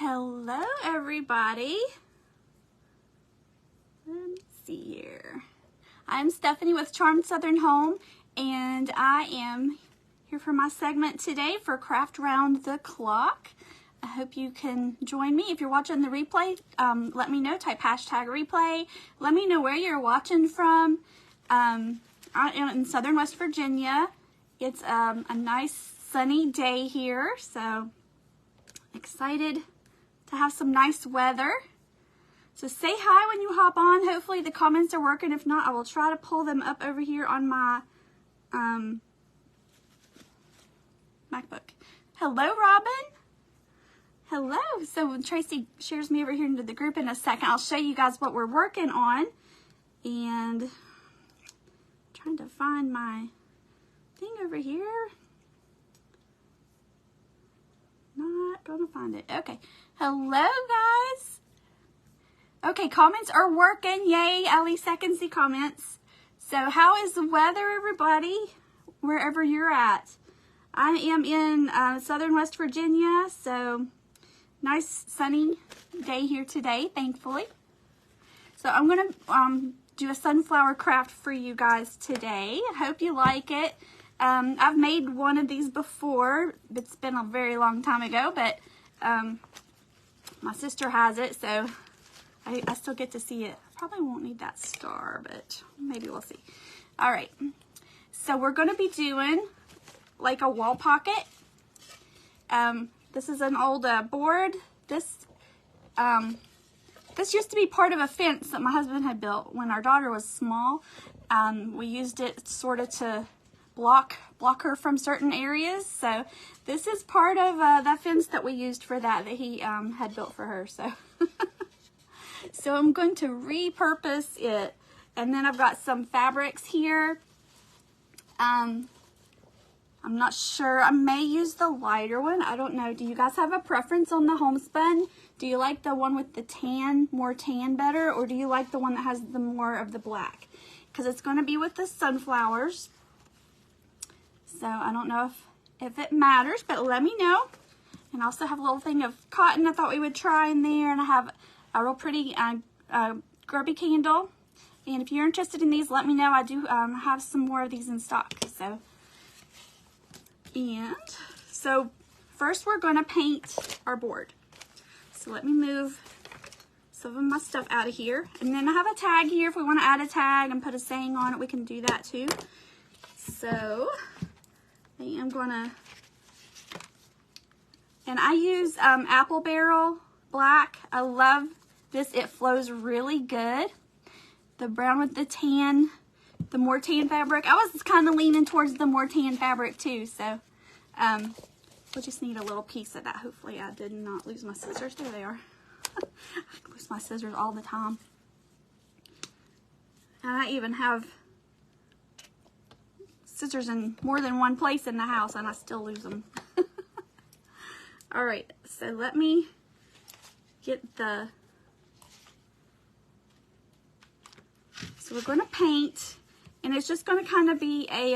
Hello everybody. Let's see here. I'm Stephanie with Charmed Southern Home, and I am here for my segment today for Craft Round the Clock. I hope you can join me. If you're watching the replay, let me know. Type hashtag replay. Let me know where you're watching from. I'm in southern West Virginia. It's a nice sunny day here, so excited to have some nice weather. So say hi when you hop on. Hopefully the comments are working. If not, I will try to pull them up over here on my MacBook. Hello, Robin. Hello. So when Tracy shares me over here into the group in a second, I'll show you guys what we're working on. And I'm trying to find my thing over here. Not gonna find it. Okay. Hello, guys. Okay, comments are working. Yay, at least I can see comments. So how is the weather, everybody, wherever you're at? I am in southern West Virginia, so nice sunny day here today, thankfully. So I'm gonna do a sunflower craft for you guys today. I hope you like it. I've made one of these before. It's been a very long time ago, but my sister has it, so I still get to see it. I probably won't need that star, but maybe we'll see. All right, so we're going to be doing like a wall pocket. This is an old board. This used to be part of a fence that my husband had built when our daughter was small. We used it sort of to block her from certain areas. So this is part of that fence that we used for that he had built for her. So so I'm going to repurpose it. And then I've got some fabrics here. I'm not sure. I may use the lighter one. I don't know. Do you guys have a preference on the homespun? Do you like the one with the tan, more tan better? Or do you like the one that has the more of the black? Because it's going to be with the sunflowers. So I don't know if it matters, but let me know. And I also have a little thing of cotton I thought we would try in there. And I have a real pretty grubby candle. And if you're interested in these, let me know. I do have some more of these in stock. So first we're going to paint our board. So let me move some of my stuff out of here. And then I have a tag here. If we want to add a tag and put a saying on it, we can do that too. So I am gonna, and I use Apple Barrel Black. I love this. It flows really good. The brown with the tan, the more tan fabric. I was kind of leaning towards the more tan fabric too. So we'll just need a little piece of that. Hopefully I did not lose my scissors. There they are. I lose my scissors all the time. And I even have scissors in more than one place in the house and I still lose them. All right, so let me get so we're going to paint, and it's just going to kind of be a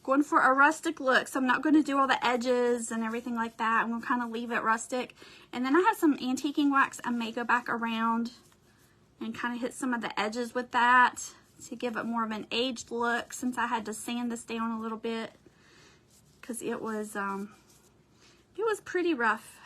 going for a rustic look. So I'm not going to do all the edges and everything like that. I'm going to kind of leave it rustic. And then I have some antiquing wax. I may go back around and kind of hit some of the edges with that to give it more of an aged look, since I had to sand this down a little bit because it was pretty rough.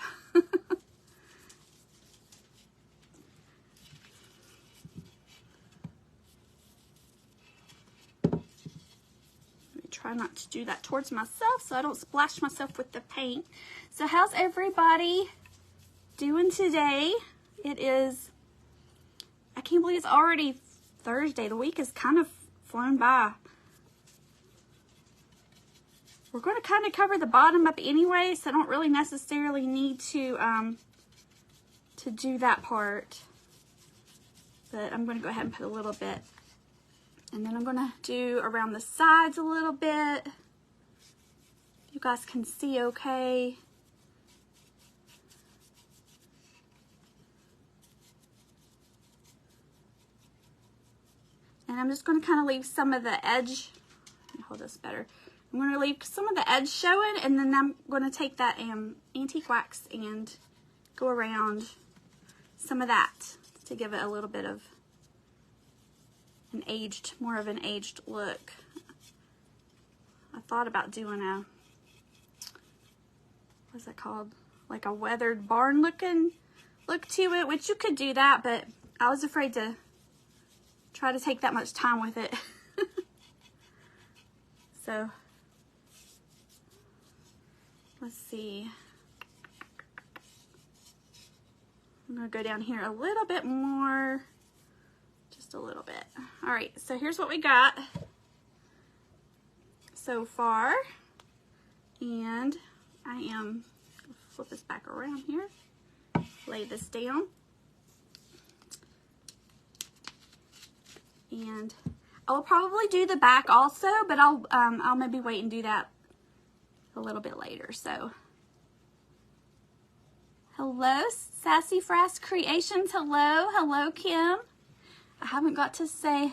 Try not to do that towards myself so I don't splash myself with the paint. So how's everybody doing today? It is, I can't believe it's already Thursday. The week has kind of flown by. We're going to kind of cover the bottom up anyway, so I don't really necessarily need to do that part. But I'm going to go ahead and put a little bit. And then I'm going to do around the sides a little bit. You guys can see okay. And I'm just going to kind of leave some of the edge. Let me hold this better. I'm going to leave some of the edge showing, and then I'm going to take that antique wax and go around some of that to give it a little bit of more of an aged look. I thought about doing what's that called? Like a weathered barn looking look to it, which you could do that, but I was afraid to try to take that much time with it. So, let's see. I'm going to go down here a little bit more, just a little bit. All right, so here's what we got so far, and I am, flip this back around here, lay this down, and I'll probably do the back also, but I'll maybe wait and do that a little bit later. So, hello, Sassy Frass Creations. Hello, Kim. I haven't got to say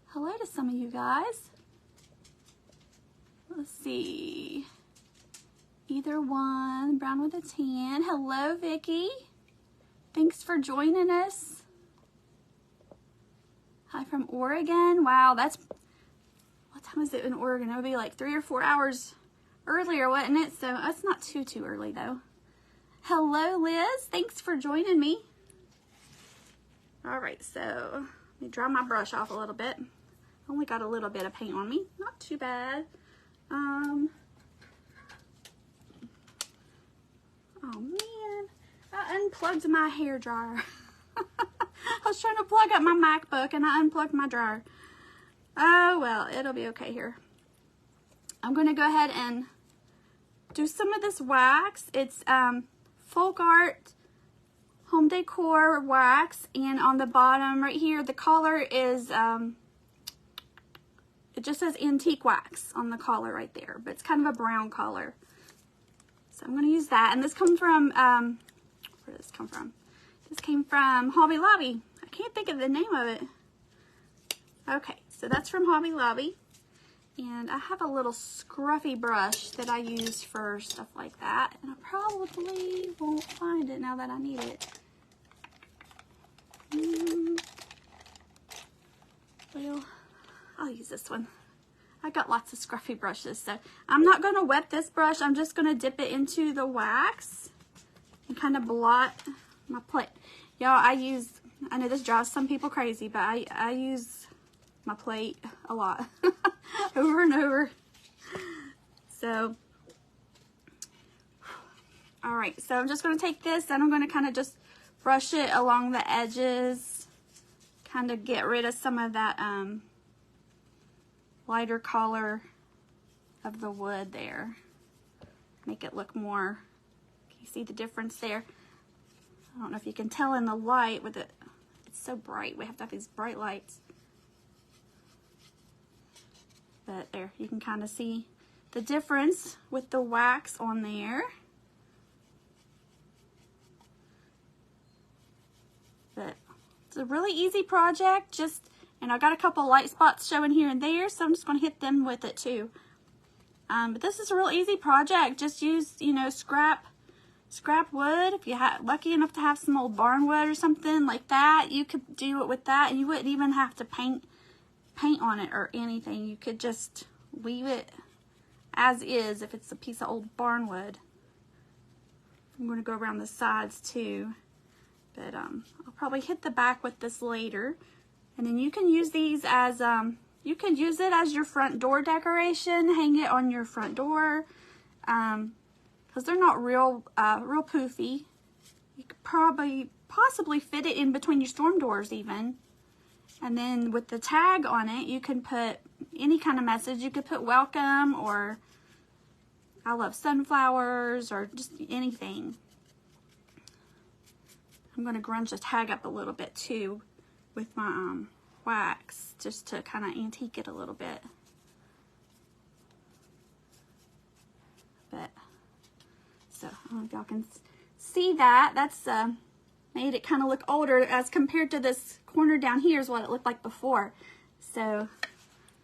hello to some of you guys. Let's see. Either one. Brown with a tan. Hello, Vicki. Thanks for joining us. Hi from Oregon. Wow, what time is it in Oregon? It would be like 3 or 4 hours earlier, wasn't it? So that's not too early though. Hello, Liz. Thanks for joining me. All right, so let me dry my brush off a little bit. Only got a little bit of paint on me. Not too bad. Oh man, I unplugged my hair dryer. I was trying to plug up my MacBook and I unplugged my dryer. Oh well, it'll be okay here. I'm going to go ahead and do some of this wax. It's Folk Art Home Decor wax, and on the bottom right here the collar is it just says antique wax on the collar right there, but it's kind of a brown color. So I'm going to use that, and this comes from where did this come from? This came from Hobby Lobby. I can't think of the name of it. Okay, so that's from Hobby Lobby. And I have a little scruffy brush that I use for stuff like that. And I probably won't find it now that I need it. Well, I'll use this one. I got lots of scruffy brushes, so I'm not going to wet this brush. I'm just going to dip it into the wax and kind of blot my plate. Y'all, I know this drives some people crazy, but I use my plate a lot. Over and over. So, alright, so I'm just going to take this and I'm going to kind of just brush it along the edges. Kind of get rid of some of that lighter color of the wood there. Make it look more, can you see the difference there? I don't know if you can tell in the light with it. It's so bright. We have to have these bright lights. But there, you can kind of see the difference with the wax on there. But it's a really easy project, and I got a couple light spots showing here and there, so I'm just going to hit them with it too. But this is a real easy project. Just use, you know, scrap wood. If you're lucky enough to have some old barn wood or something like that, you could do it with that, and you wouldn't even have to paint on it or anything. You could just leave it as is if it's a piece of old barn wood. I'm going to go around the sides too, but I'll probably hit the back with this later. And then you can use these as you can use it as your front door decoration. Hang it on your front door because they're not real poofy. You could possibly fit it in between your storm doors even. And then with the tag on it, you can put any kind of message. You could put welcome, or I love sunflowers, or just anything. I'm going to grunge the tag up a little bit too with my wax, just to kind of antique it a little bit. But, so, I don't know if y'all can see that. That's made it kind of look older as compared to this corner down here is what it looked like before. So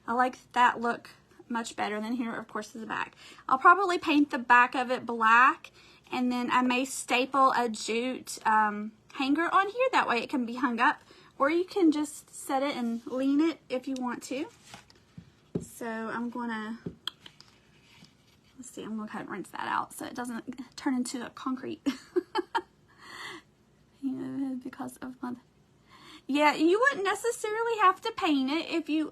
I like that look much better than here, of course, is the back. I'll probably paint the back of it black And then I may staple a jute hanger on here. That way it can be hung up. Or you can just set it and lean it if you want to. So I'm going to, let's see, I'm going to kind of rinse that out so it doesn't turn into a concrete. You know, because of my, yeah, you wouldn't necessarily have to paint it if you,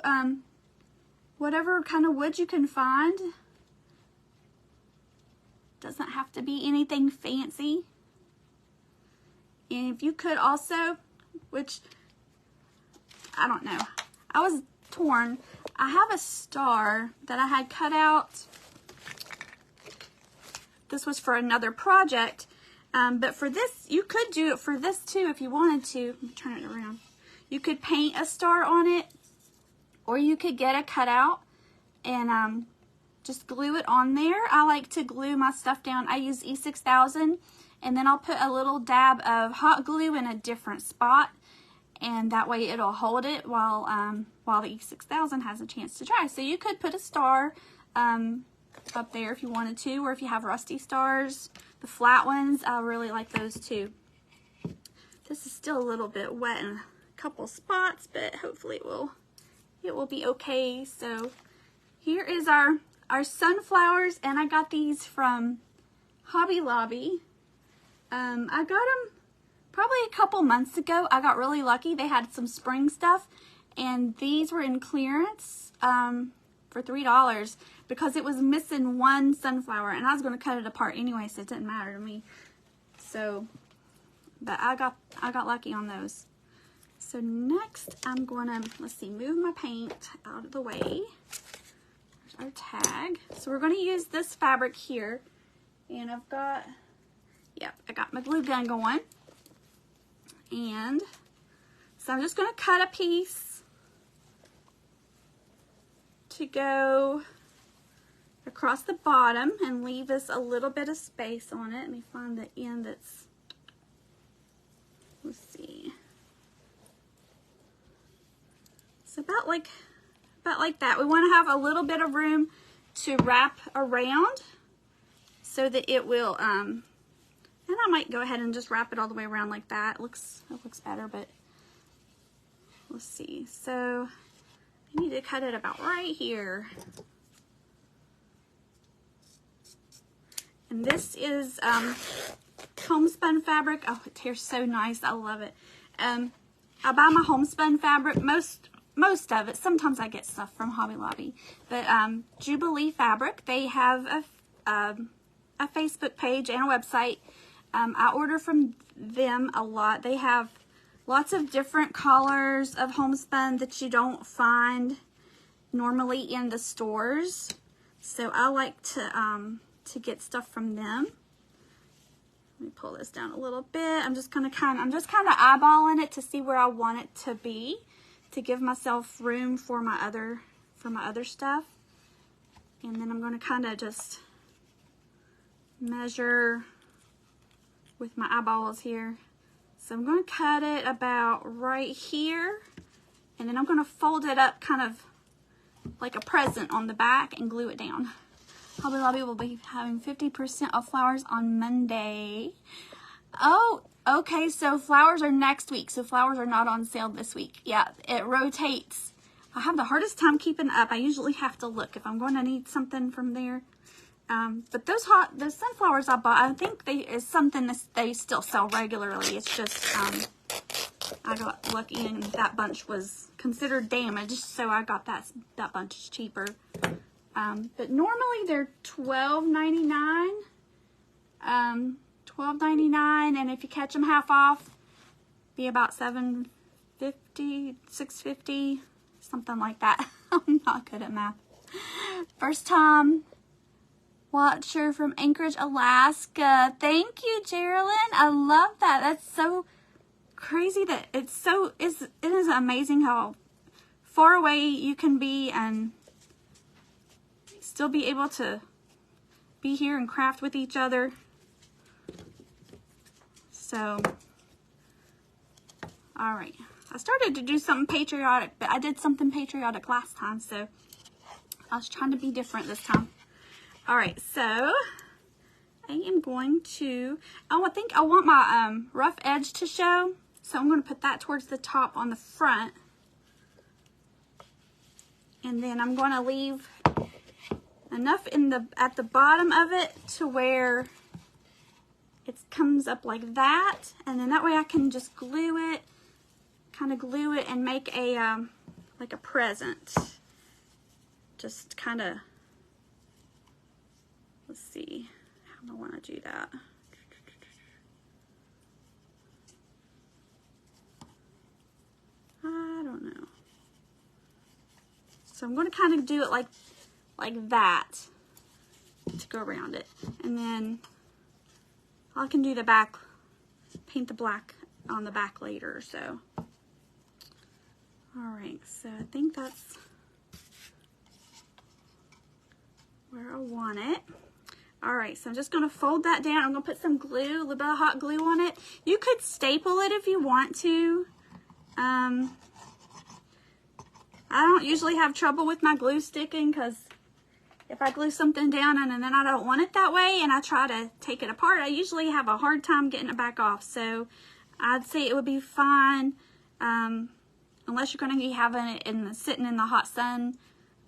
whatever kind of wood you can find. Doesn't have to be anything fancy. And if you could also, which, I don't know, I was torn. I have a star that I had cut out. This was for another project. But for this, you could do it for this too if you wanted to. Let me turn it around. You could paint a star on it, or you could get a cutout and just glue it on there. I like to glue my stuff down. I use E6000, and then I'll put a little dab of hot glue in a different spot, and that way it'll hold it while the E6000 has a chance to dry. So you could put a star up there if you wanted to, or if you have rusty stars. The flat ones, I really like those too. This is still a little bit wet in a couple spots, but hopefully it will be okay. So here is our sunflowers, and I got these from Hobby Lobby. I got them probably a couple months ago. I got really lucky. They had some spring stuff, and these were in clearance for $3 because it was missing one sunflower, and I was going to cut it apart anyway, so it didn't matter to me. So, but I got lucky on those. So next I'm going to, let's see, move my paint out of the way. There's our tag. So we're going to use this fabric here, and I've got, yep, I got my glue gun going. And so I'm just going to cut a piece to go across the bottom and leave us a little bit of space on it. Let me find the end that's, let's see. So about like that. We want to have a little bit of room to wrap around so that it will, and I might go ahead and just wrap it all the way around like that. It looks better, but let's see. So I need to cut it about right here. And this is homespun fabric. Oh, it tears so nice. I love it. I buy my homespun fabric, most of it. Sometimes I get stuff from Hobby Lobby. But Jubilee Fabric, they have a Facebook page and a website. I order from them a lot. They have lots of different colors of homespun that you don't find normally in the stores. So I like to get stuff from them. Let me pull this down a little bit. I'm just kind of eyeballing it to see where I want it to be, to give myself room for my other stuff. And then I'm going to kind of just measure with my eyeballs here. So I'm going to cut it about right here, and then I'm going to fold it up kind of like a present on the back and glue it down. Hobby Lobby will be having 50% off flowers on Monday. Oh, okay, so flowers are next week, so flowers are not on sale this week. Yeah, it rotates. I have the hardest time keeping up. I usually have to look if I'm going to need something from there. But those sunflowers I bought, I think is something that they still sell regularly. It's just, I got lucky and that bunch was considered damaged, so I got that bunch is cheaper. But normally they're $12.99, and if you catch them half off, be about $7.50, $6.50, something like that. I'm not good at math. First time watcher from Anchorage, Alaska. Thank you, Geraldine. I love that. That's so crazy that it is amazing how far away you can be and still be able to be here and craft with each other. So, all right. I started to do something patriotic, but I did something patriotic last time, so I was trying to be different this time. All right, so I am going to, I think I want my rough edge to show, so I'm going to put that towards the top on the front. And then I'm going to leave enough at the bottom of it to where it comes up like that, and then that way I can just glue it, kind of glue it and make a like a present. Just kind of, let's see, how do I want to do that? I don't know. So I'm going to kind of do it like that to go around it, and then I can do the back, paint the black on the back later. So all right, so I think that's where I want it. All right, so I'm just going to fold that down. I'm going to put some glue, a little bit of hot glue on it. You could staple it if you want to. I don't usually have trouble with my glue sticking, because if I glue something down and then I don't want it that way and I try to take it apart, I usually have a hard time getting it back off. So I'd say it would be fine, unless you're going to be having it sitting in the hot sun,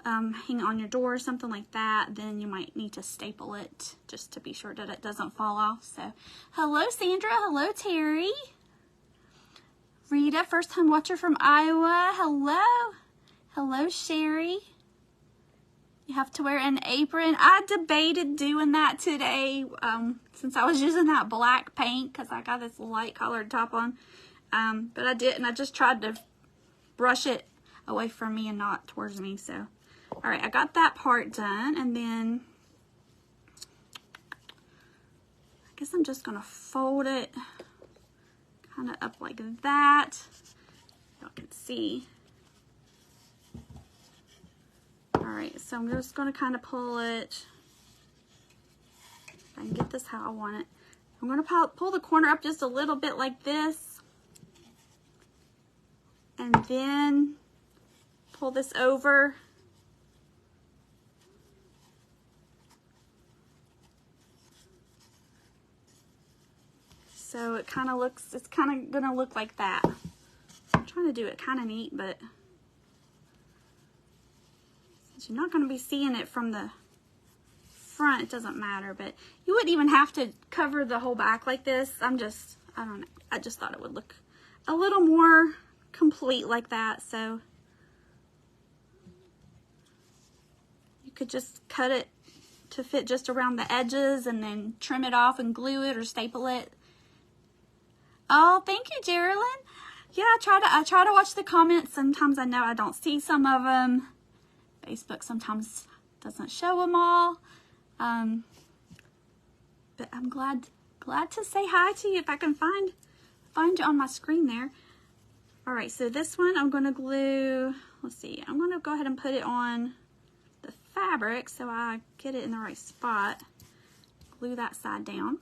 hanging on your door or something like that, then you might need to staple it just to be sure that it doesn't fall off. So hello Sandra, hello Terry. Rita, first time watcher from Iowa, hello. Hello, Sherry. You have to wear an apron. I debated doing that today, since I was using that black paint, because I got this light colored top on. But I didn't. I just tried to brush it away from me and not towards me. So, all right, I got that part done, and then I guess I'm just gonna fold it kind of up like that. Y'all can see. Alright, so I'm just going to kind of pull it. If I can get this how I want it. I'm going to pull the corner up just a little bit like this. And then pull this over. So it kind of looks, it's kind of going to look like that. I'm trying to do it kind of neat, but you're not going to be seeing it from the front, it doesn't matter, but you wouldn't even have to cover the whole back like this. I don't know, I just thought it would look a little more complete like that. So you could just cut it to fit just around the edges and then trim it off and glue it or staple it. Oh, thank you, Geraldine. Yeah, I try to watch the comments. Sometimes I know I don't see some of them. Facebook sometimes doesn't show them all, but I'm glad to say hi to you if I can find you on my screen there. All right, so this one I'm going to glue. Let's see, I'm going to go ahead and put it on the fabric so I get it in the right spot. Glue that side down,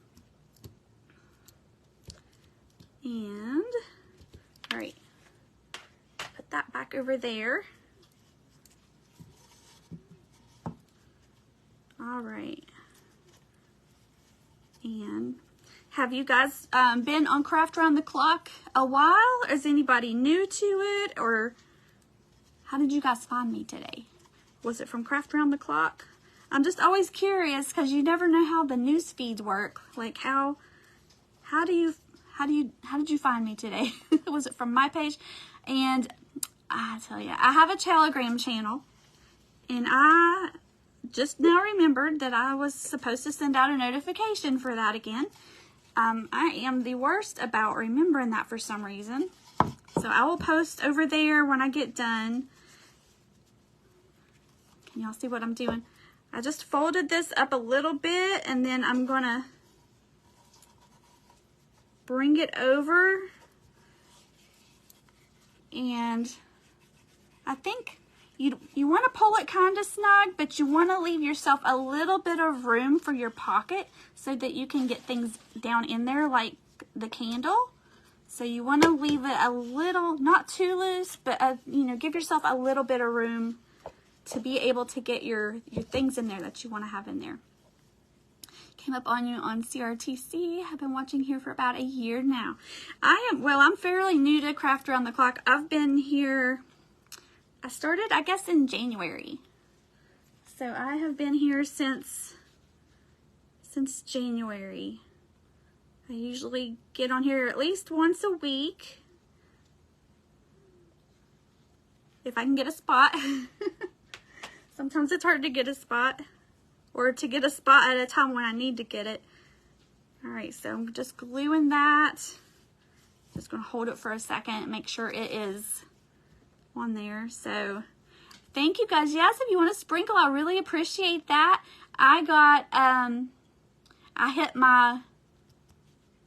and all right, put that back over there. All right, and have you guys been on Craft Around the Clock a while? Is anybody new to it, or how did you guys find me today? Was it from Craft Around the Clock? I'm just always curious, because you never know how the news feeds work. Like how did you find me today? Was it from my page? And I tell you, I have a Telegram channel, and I just now remembered that I was supposed to send out a notification for that again. I am the worst about remembering that for some reason. So I will post over there when I get done. Can y'all see what I'm doing? I just folded this up a little bit, and then I'm gonna bring it over, and I think you want to pull it kind of snug, but you want to leave yourself a little bit of room for your pocket so that you can get things down in there, like the candle. So you want to leave it a little, not too loose, but you know, give yourself a little bit of room to be able to get your things in there that you want to have in there. came up on you on CRTC. I've been watching here for about a year now. I'm fairly new to Craft Around the Clock. I've been here, I started, I guess, in January. So I have been here since January. I usually get on here at least once a week, if I can get a spot. Sometimes it's hard to get a spot, or to get a spot at a time when I need to get it. All right, so I'm just gluing that. Just gonna hold it for a second and make sure it is on there. So thank you guys. Yes, if you want to sprinkle, I really appreciate that. I got, I hit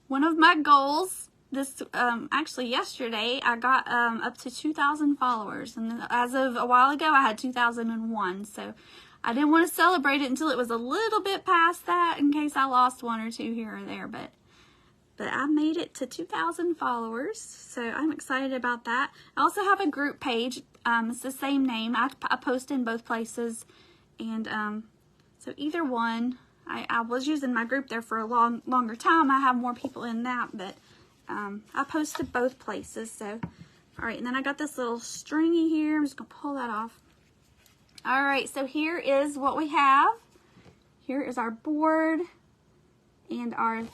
one of my goals this, actually yesterday. I got up to 2,000 followers, and as of a while ago I had 2,001, so I didn't want to celebrate it until it was a little bit past that, in case I lost one or two here or there, but I made it to 2,000 followers, so I'm excited about that. I also have a group page. It's the same name. I post in both places, and so either one. I was using my group there for a longer time. I have more people in that, but I posted both places. So, all right, and then I got this little stringy here. I'm just gonna pull that off. All right, so here is what we have. Here is our board and our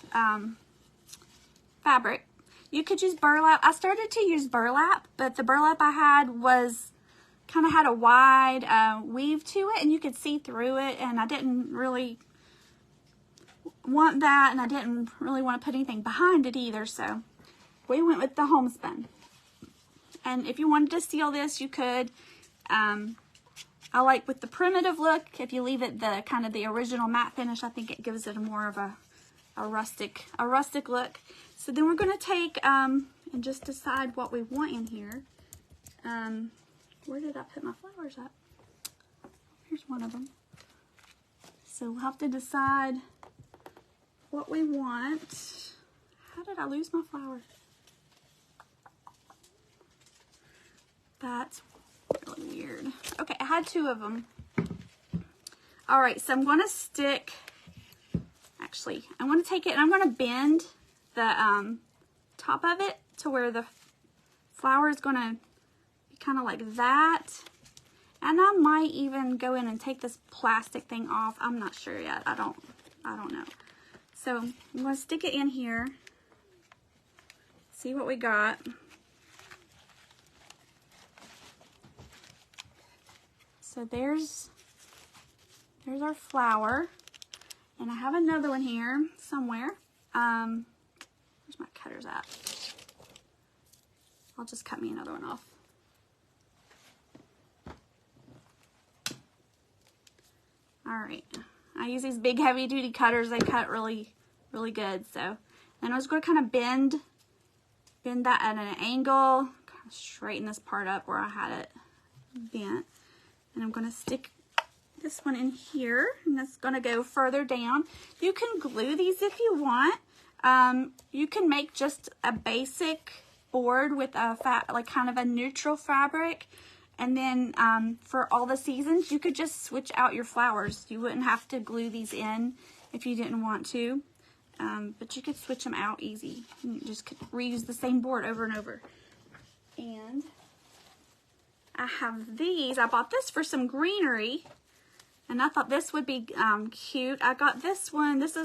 fabric. You could use burlap. I started to use burlap, but the burlap I had was kind of had a wide weave to it, and you could see through it, and I didn't really want that, and I didn't really want to put anything behind it either, so we went with the homespun. And if you wanted to seal this, you could. I like with the primitive look, if you leave it the kind of the original matte finish, I think it gives it more of a rustic look. So then we're going to take and just decide what we want in here. Where did I put my flowers at? Here's one of them. So we'll have to decide what we want. How did I lose my flower? That's really weird. Okay, I had two of them. All right, so I'm going to stick, actually, I'm going to take it and I'm going to bend the top of it to where the flower is going to be kind of like that. And I might even go in and take this plastic thing off. I'm not sure yet. I don't know. So I'm going to stick it in here. See what we got. So there's our flower, and I have another one here somewhere. Where's my cutters at? I'll just cut me another one off. All right, I use these big heavy duty cutters. They cut really good. So then I was going to kind of bend that at an angle, kind of straighten this part up where I had it bent. And I'm going to stick this one in here, and that's going to go further down. You can glue these if you want. You can make just a basic board with a like kind of a neutral fabric, and then for all the seasons you could just switch out your flowers. You wouldn't have to glue these in if you didn't want to, but you could switch them out easy. You just could reuse the same board over and over. And I have these. I bought this for some greenery, and I thought this would be cute. I got this one. This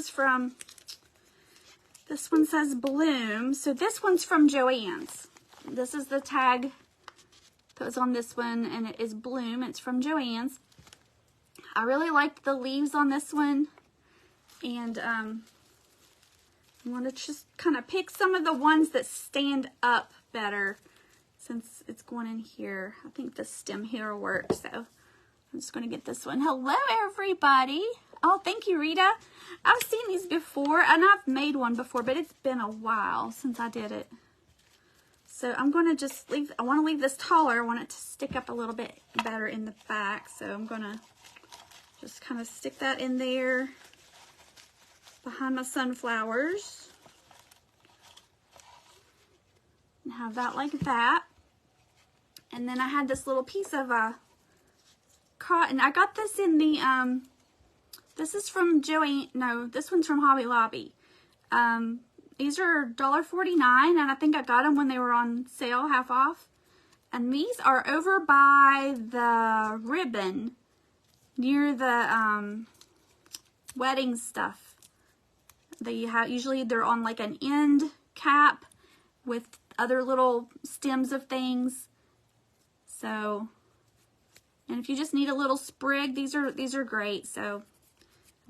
one says Bloom. So this one's from Joann's. This is the tag that was on this one, and it is Bloom. It's from Joann's. I really liked the leaves on this one, and I'm going to just kind of pick some of the ones that stand up better. Since it's going in here, I think the stem here will work, so I'm just going to get this one. Hello, everybody. Oh, thank you, Rita. I've seen these before, and I've made one before, but it's been a while since I did it. So I'm going to just leave, I want to leave this taller. I want it to stick up a little bit better in the back, so I'm going to just kind of stick that in there behind my sunflowers. And have that like that. And then I had this little piece of cotton. I got this in the This is from Joann. No, this one's from Hobby Lobby. These are $1.49, and I think I got them when they were on sale, half off. And these are over by the ribbon near the wedding stuff. They have, usually they're on like an end cap with other little stems of things. So, and if you just need a little sprig, these are great. So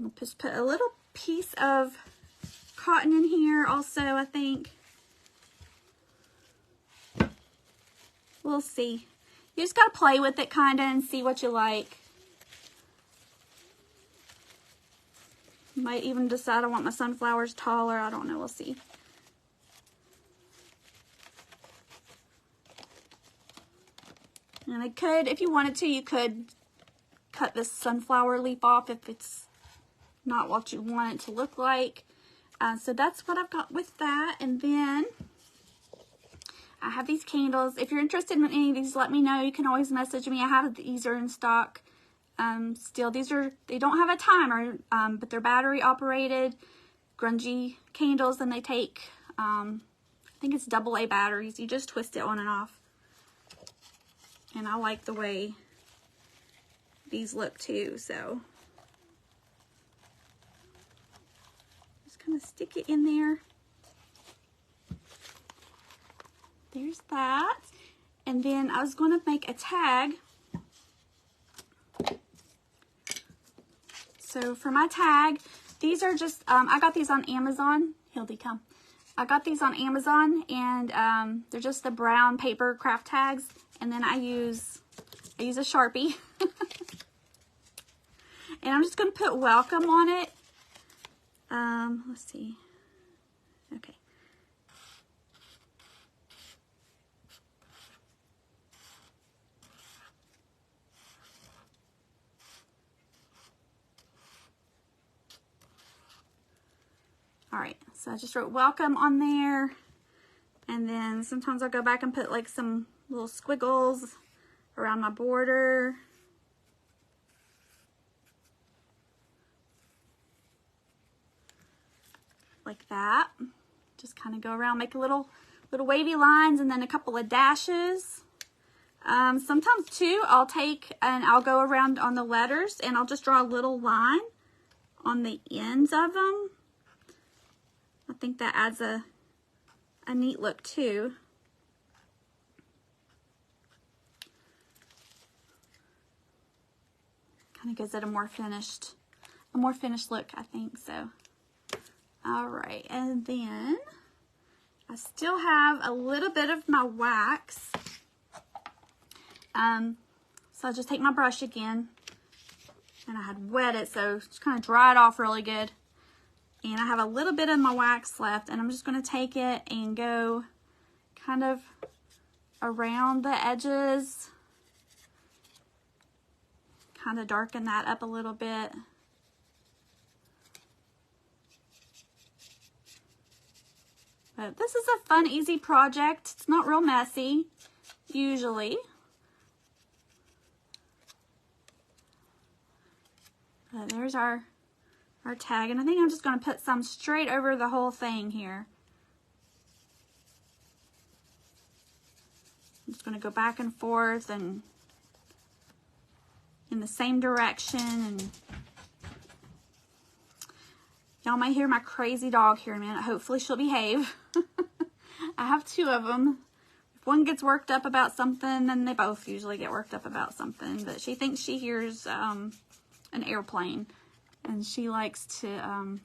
I'll just put a little piece of cotton in here also, I think. We'll see. You just gotta play with it kind of and see what you like. Might even decide I want my sunflowers taller. I don't know. We'll see. And I could, if you wanted to, you could cut this sunflower leaf off if it's not what you want it to look like. So that's what I've got with that. And then I have these candles. If you're interested in any of these, let me know. You can always message me. I have these are in stock. Still, they don't have a timer, but they're battery operated, grungy candles, and they take, I think it's AA batteries. You just twist it on and off. And I like the way these look too, so just kind of stick it in there. There's that. And then I was going to make a tag. So for my tag, these are just, I got these on Amazon. Hildy, come. I got these on Amazon, and they're just the brown paper craft tags. And then I use a Sharpie. And I'm just going to put welcome on it. Let's see. Okay. All right, so I just wrote welcome on there, and then sometimes I'll go back and put like some little squiggles around my border. Like that. Just kind of go around, make a little wavy lines, and then a couple of dashes. Sometimes too, I'll take and I'll go around on the letters, and I'll just draw a little line on the ends of them. I think that adds a neat look too. Kind of gives it a more finished look, I think so. All right, and then I still have a little bit of my wax. So I just take my brush again, and I had wet it, so just kind of dry it off really good. And I have a little bit of my wax left, and I'm just going to take it and go kind of around the edges. Kind of darken that up a little bit. But this is a fun, easy project. It's not real messy, usually. But there's our tag, and I think I'm just going to put some straight over the whole thing here. I'm just going to go back and forth and in the same direction, and y'all might hear my crazy dog here in a minute. Hopefully she'll behave. I have two of them. If one gets worked up about something, then they both usually get worked up about something, but she thinks she hears an airplane. And she likes to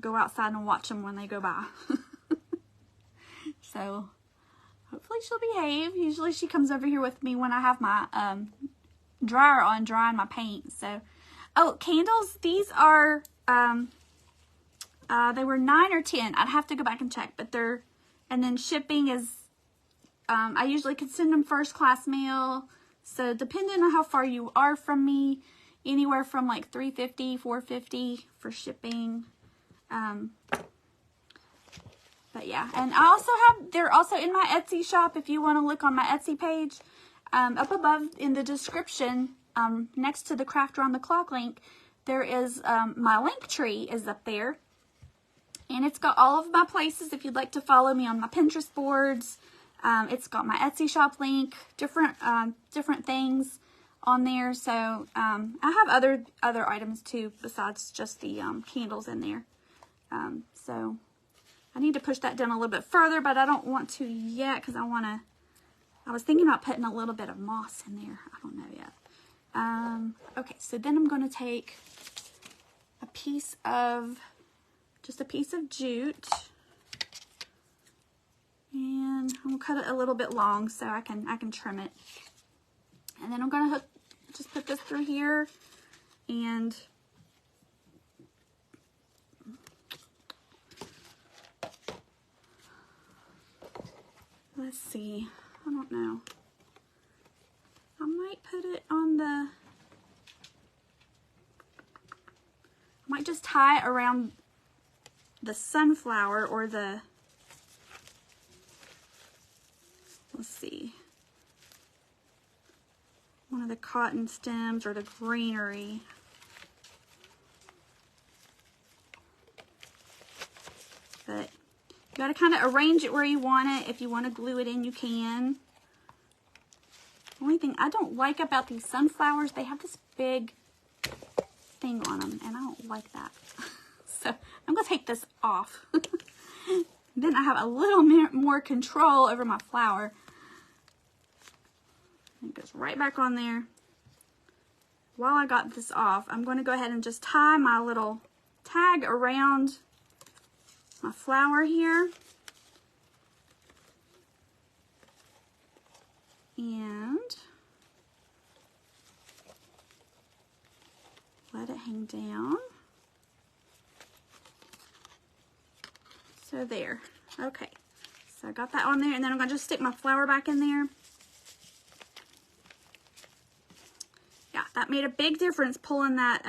go outside and watch them when they go by. So hopefully she'll behave. Usually she comes over here with me when I have my dryer on drying my paint. So, oh, candles. These are they were $9 or $10. I'd have to go back and check, but they're, and then shipping is I usually could send them first class mail. So depending on how far you are from me, anywhere from like $3.50, $4.50 for shipping. But yeah, and I also have, they're also in my Etsy shop if you want to look on my Etsy page. Up above in the description, next to the Craft Around the Clock link, there is my link tree is up there. And it's got all of my places if you'd like to follow me on my Pinterest boards. It's got my Etsy shop link, different things on there. So I have other items too besides just the candles in there. So I need to push that down a little bit further, but I don't want to yet because I was thinking about putting a little bit of moss in there. I don't know yet. Okay, so then I'm going to take just a piece of jute, and I'm going to cut it a little bit long so I can trim it. And then I'm going to just put this through here, and let's see, I don't know. I might put it on I might just tie it around the sunflower or let's see, one of the cotton stems or the greenery. But you got to kind of arrange it where you want it. If you want to glue it in, you can. The only thing I don't like about these sunflowers, they have this big thing on them, and I don't like that. So I'm going to take this off. Then I have a little more control over my flower. It goes right back on there. While I got this off, I'm going to go ahead and just tie my little tag around my flower here. And let it hang down. So there. Okay. So I got that on there, and then I'm going to just stick my flower back in there. Yeah, that made a big difference pulling that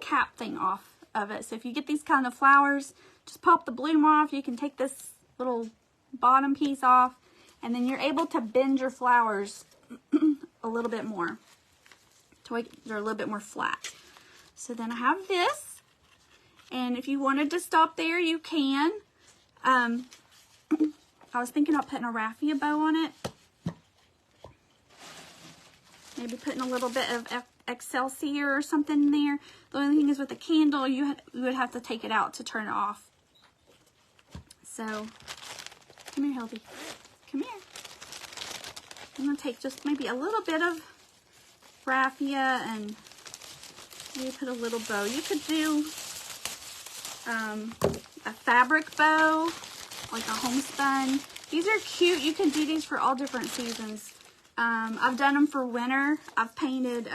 cap thing off of it. So if you get these kind of flowers, just pop the bloom off. You can take this little bottom piece off, and then you're able to bend your flowers a little bit more to make they're a little bit more flat. So then I have this, and if you wanted to stop there, you can. I was thinking about putting a raffia bow on it. Maybe putting a little bit of Excelsior or something in there. The only thing is with the candle, you would have to take it out to turn it off. So, come here, Hildy. Come here. I'm going to take just maybe a little bit of raffia and maybe put a little bow. You could do a fabric bow, like a homespun. These are cute. You can do these for all different seasons. I've done them for winter. I've painted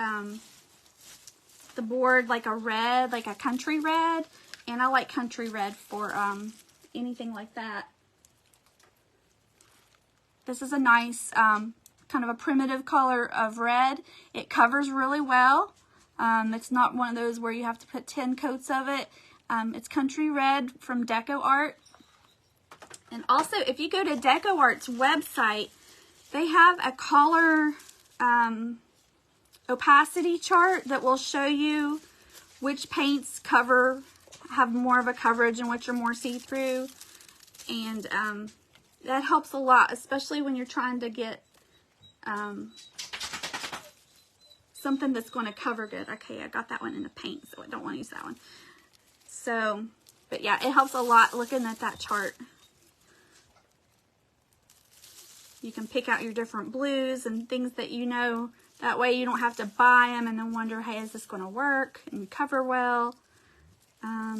the board like a red, like a country red, and I like country red for anything like that. This is a nice kind of a primitive color of red. It covers really well. It's not one of those where you have to put 10 coats of it. It's country red from DecoArt. And also, if you go to DecoArt's website, they have a color opacity chart that will show you which paints have more of a coverage and which are more see-through. And that helps a lot, especially when you're trying to get something that's going to cover good. Okay, I got that one in the paint, so I don't want to use that one. So, but yeah, it helps a lot looking at that chart. You can pick out your different blues and things that you know. That way you don't have to buy them and then wonder, hey, is this going to work and cover well? I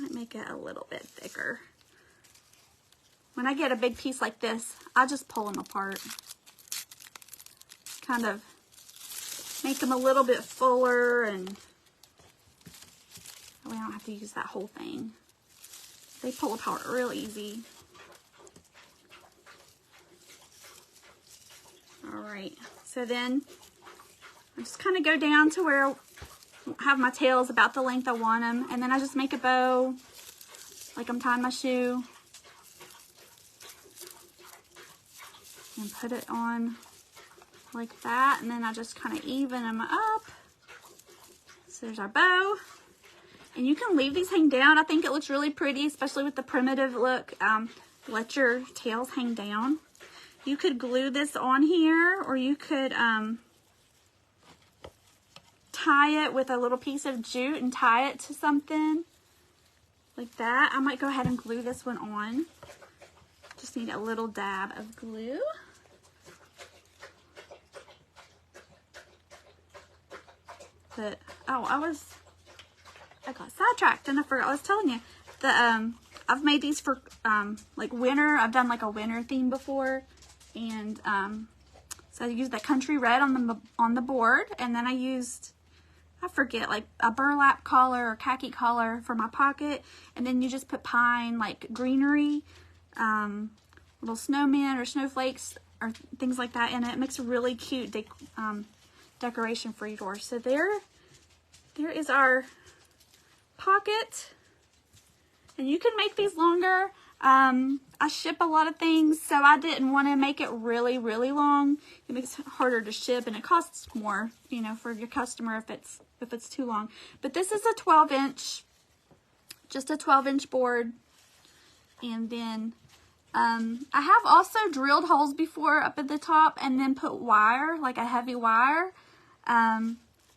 might make it a little bit thicker. When I get a big piece like this, I just pull them apart. Kind of make them a little bit fuller, and that way I don't have to use that whole thing. They pull apart real easy. Alright, so then I just kind of go down to where I have my tails about the length I want them, and then I just make a bow like I'm tying my shoe and put it on like that, and then I just kind of even them up So there's our bow. And you can leave these hang down. I think it looks really pretty, especially with the primitive look. Let your tails hang down. You could glue this on here, or you could tie it with a little piece of jute and tie it to something like that. I might go ahead and glue this one on. Just need a little dab of glue. But, oh, I got sidetracked and I forgot I was telling you. I've made these for like winter. I've done like a winter theme before. And so I used that country red on the board, and then I used, I forget, like a burlap collar or khaki collar for my pocket, and then you just put pine, like greenery, little snowmen or snowflakes or things like that in it. It makes a really cute decoration for your door. So there is our pocket, and you can make these longer. I ship a lot of things, so I didn't want to make it really, really long. It makes it harder to ship, and it costs more, you know, for your customer if it's too long. But this is a 12-inch, just a 12-inch board. And then I have also drilled holes before up at the top and then put wire, like a heavy wire.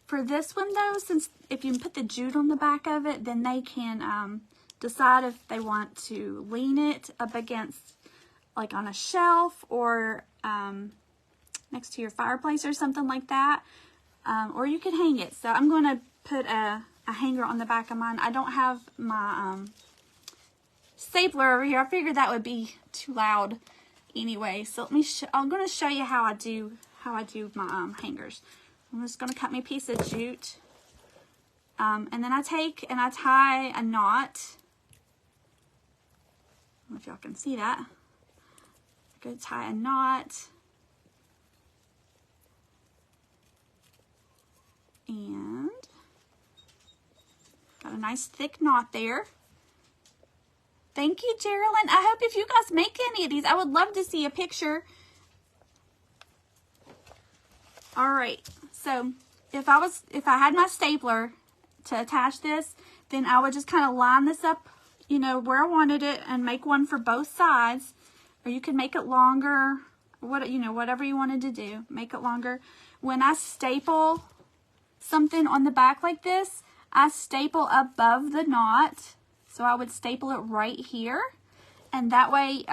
For this one though, since if you put the jute on the back of it, then they can decide if they want to lean it up against, like on a shelf or next to your fireplace or something like that, or you could hang it. So I'm going to put a hanger on the back of mine. I don't have my stapler over here. I figured that would be too loud anyway. So I'm going to show you how I do my hangers. I'm just going to cut me a piece of jute, and then I take and I tie a knot. I don't know if y'all can see that. I'm going to tie a knot. And got a nice thick knot there. Thank you, Geraldine. I hope if you guys make any of these, I would love to see a picture. All right. So if I had my stapler to attach this, then I would just kind of line this up, you know, where I wanted it and make one for both sides, or you could make it longer, whatever you wanted to do, make it longer. When I staple something on the back like this, I staple above the knot. So I would staple it right here, and that way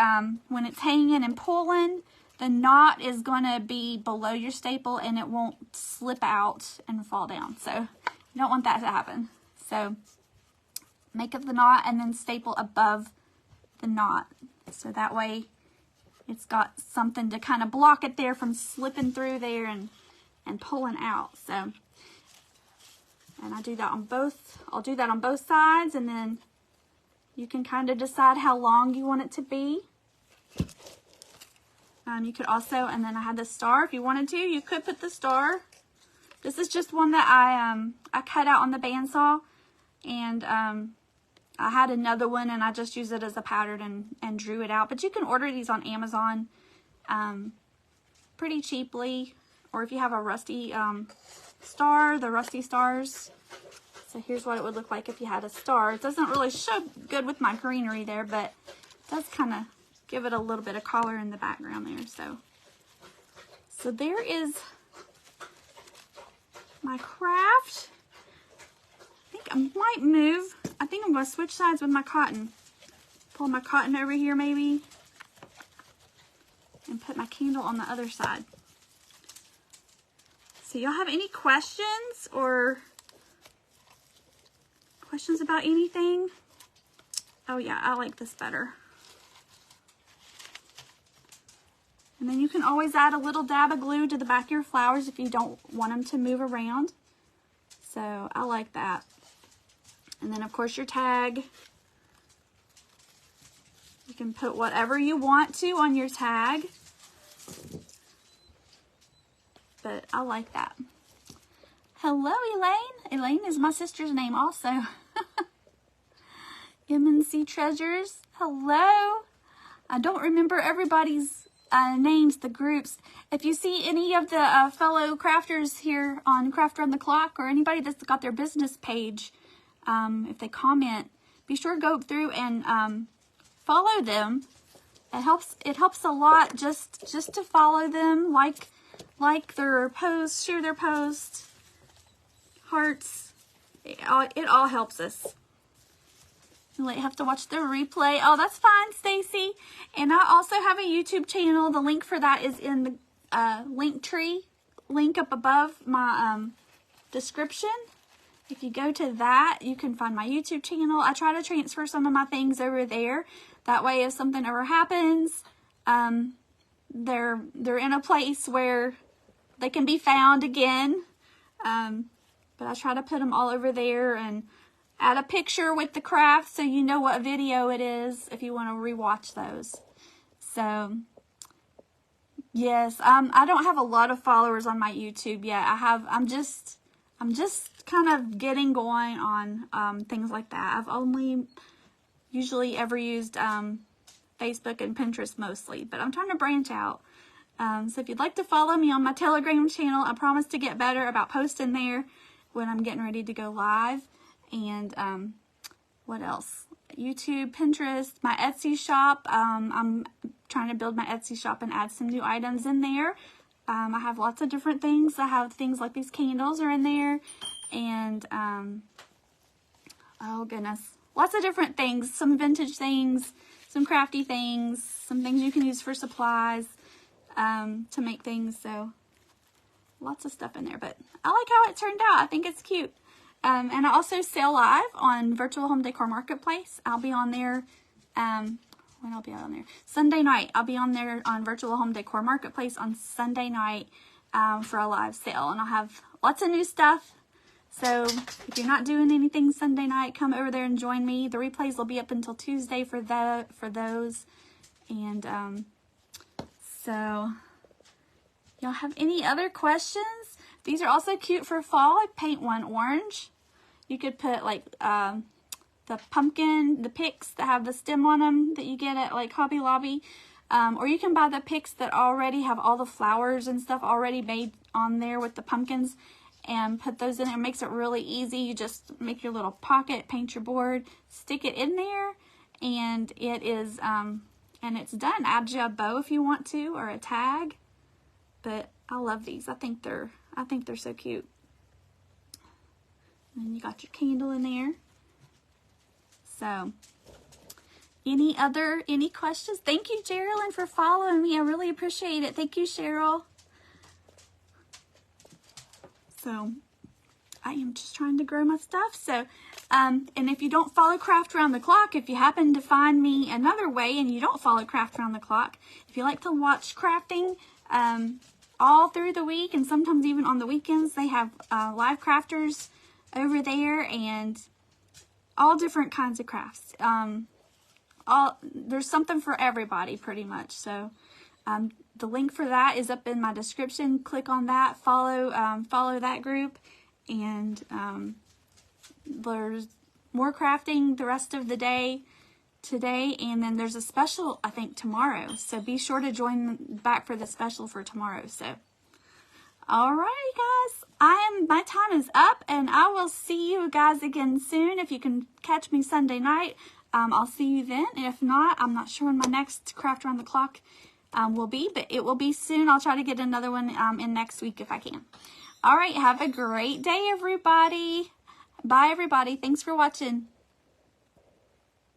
when it's hanging and pulling, the knot is going to be below your staple and it won't slip out and fall down. So you don't want that to happen. So make up the knot and then staple above the knot. So that way it's got something to kind of block it there from slipping through there and pulling out. So, and I do that on both, I'll do that on both sides, and then you can kind of decide how long you want it to be. You could also, and then I had the star. If you wanted to, you could put the star. This is just one that I cut out on the bandsaw, and I had another one, and I just used it as a pattern and drew it out. But you can order these on Amazon pretty cheaply, or if you have a rusty star, the rusty stars. So here's what it would look like if you had a star. It doesn't really show good with my greenery there, but it does kind of give it a little bit of color in the background there. So there is my craft. I think I might move. I think I'm going to switch sides with my cotton. Pull my cotton over here maybe, and put my candle on the other side. So y'all have any questions or questions about anything? Oh yeah, I like this better. And then you can always add a little dab of glue to the back of your flowers if you don't want them to move around. So I like that. And then of course your tag. You can put whatever you want to on your tag. But I like that. Hello, Elaine. Elaine is my sister's name also. M&C Treasures. Hello. I don't remember everybody's names, the groups. If you see any of the fellow crafters here on Craft Around the Clock, or anybody that's got their business page, if they comment, be sure to go through and follow them. It helps a lot just to follow them, like their posts, share their posts, hearts. It all helps us. You'll have to watch the replay. Oh, that's fine, Stacy. And I also have a YouTube channel. The link for that is in the link tree, link up above my description. If you go to that, you can find my YouTube channel. I try to transfer some of my things over there. That way, if something ever happens, they're in a place where they can be found again. But I try to put them all over there and add a picture with the craft so you know what video it is if you want to rewatch those. So, yes, I don't have a lot of followers on my YouTube yet. I'm just kind of getting going on things like that. I've only usually ever used Facebook and Pinterest mostly, but I'm trying to branch out. So if you'd like to follow me on my Telegram channel, I promise to get better about posting there when I'm getting ready to go live. And what else? YouTube, Pinterest, my Etsy shop. I'm trying to build my Etsy shop and add some new items in there. I have lots of different things. I have things like these candles are in there. And, oh goodness, lots of different things. Some vintage things, some crafty things, some things you can use for supplies to make things. So lots of stuff in there. But I like how it turned out. I think it's cute. And I also sell live on Virtual Home Decor Marketplace. I'll be on there, when I'll be on there? Sunday night. I'll be on there on Virtual Home Decor Marketplace on Sunday night for a live sale. And I'll have lots of new stuff. So if you're not doing anything Sunday night, come over there and join me. The replays will be up until Tuesday for those. And so, y'all have any other questions? These are also cute for fall. I paint one orange. You could put like the pumpkin, the picks that have the stem on them that you get at like Hobby Lobby. Or you can buy the picks that already have all the flowers and stuff already made on there with the pumpkins and put those in there. It makes it really easy. You just make your little pocket, paint your board, stick it in there, and it is, and it's done. Add you a bow if you want to, or a tag. But I love these. I think they're so cute. And then you got your candle in there. So, any questions? Thank you, Geraldine, for following me. I really appreciate it. Thank you, Cheryl. So, I am just trying to grow my stuff. So, and if you don't follow Craft Around the Clock, if you happen to find me another way and you don't follow Craft Around the Clock, if you like to watch crafting, all through the week and sometimes even on the weekends, they have live crafters over there and all different kinds of crafts. There's something for everybody pretty much. So the link for that is up in my description. Click on that, follow that group, and there's more crafting the rest of the day today, and then there's a special I think tomorrow, so be sure to join back for the special for tomorrow. So alright guys, my time is up, and I will see you guys again soon. If you can catch me Sunday night, I'll see you then. If not, I'm not sure when my next Craft Around the Clock will be, but it will be soon. I'll try to get another one in next week if I can. Alright, have a great day everybody. Bye everybody, thanks for watching.